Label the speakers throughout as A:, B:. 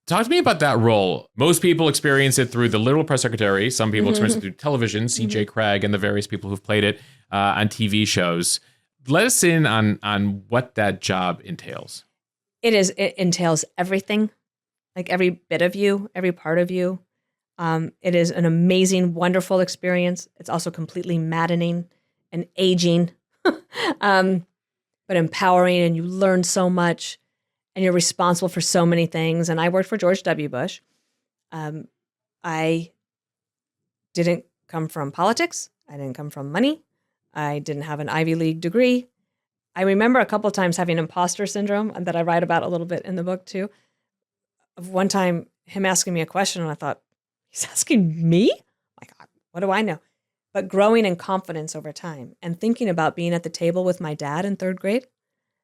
A: Talk to me about that role. Most people experience it through the literal press secretary. Some people experience it through television, CJ Craig and the various people who've played it on TV shows. Let us in on what that job entails.
B: It entails everything, like every bit of you, every part of you. It is an amazing, wonderful experience. It's also completely maddening and aging, but empowering, and you learn so much. And you're responsible for so many things. And I worked for George W. Bush. I didn't come from politics. I didn't come from money. I didn't have an Ivy League degree. I remember a couple of times having imposter syndrome that I write about a little bit in the book too. Of one time, him asking me a question, and I thought, he's asking me? My God, what do I know? But growing in confidence over time and thinking about being at the table with my dad in third grade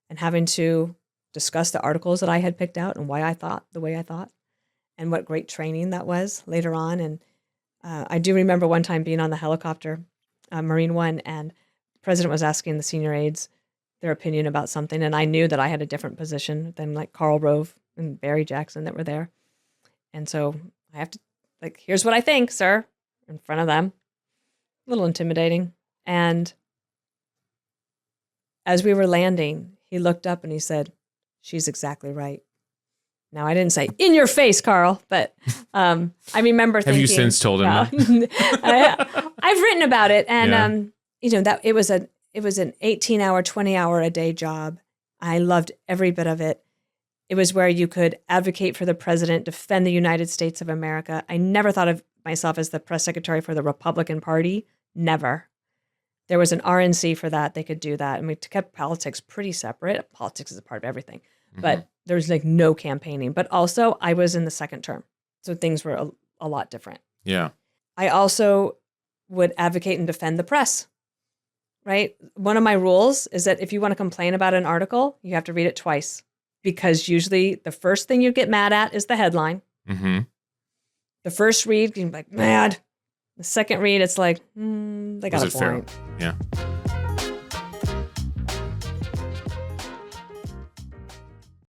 B: and having to discuss the articles that I had picked out and why I thought the way I thought, and what great training that was later on. And I do remember one time being on the helicopter, Marine One, and the president was asking the senior aides their opinion about something, and I knew that I had a different position than like Karl Rove and Barry Jackson that were there. And so I have to, like, here's what I think, sir, in front of them. A little intimidating. And as we were landing, he looked up and he said, "She's exactly right." Now, I didn't say, "In your face, Carl," but I remember thinking...
A: Have you since told him that?
B: I've written about it, and that it was an 18-hour, 20-hour a day job. I loved every bit of it. It was where you could advocate for the president, defend the United States of America. I never thought of myself as the press secretary for the Republican Party. Never. There was an RNC for that. They could do that. And we kept politics pretty separate. Politics is a part of everything. But there was like no campaigning. But also, I was in the second term. So things were a lot different.
A: Yeah.
B: I also would advocate and defend the press, right? One of my rules is that if you want to complain about an article, you have to read it twice. Because usually the first thing you get mad at is the headline.
A: Mm-hmm.
B: The first read, you're like, mad. The second read, it's like, they got a point.
A: Yeah.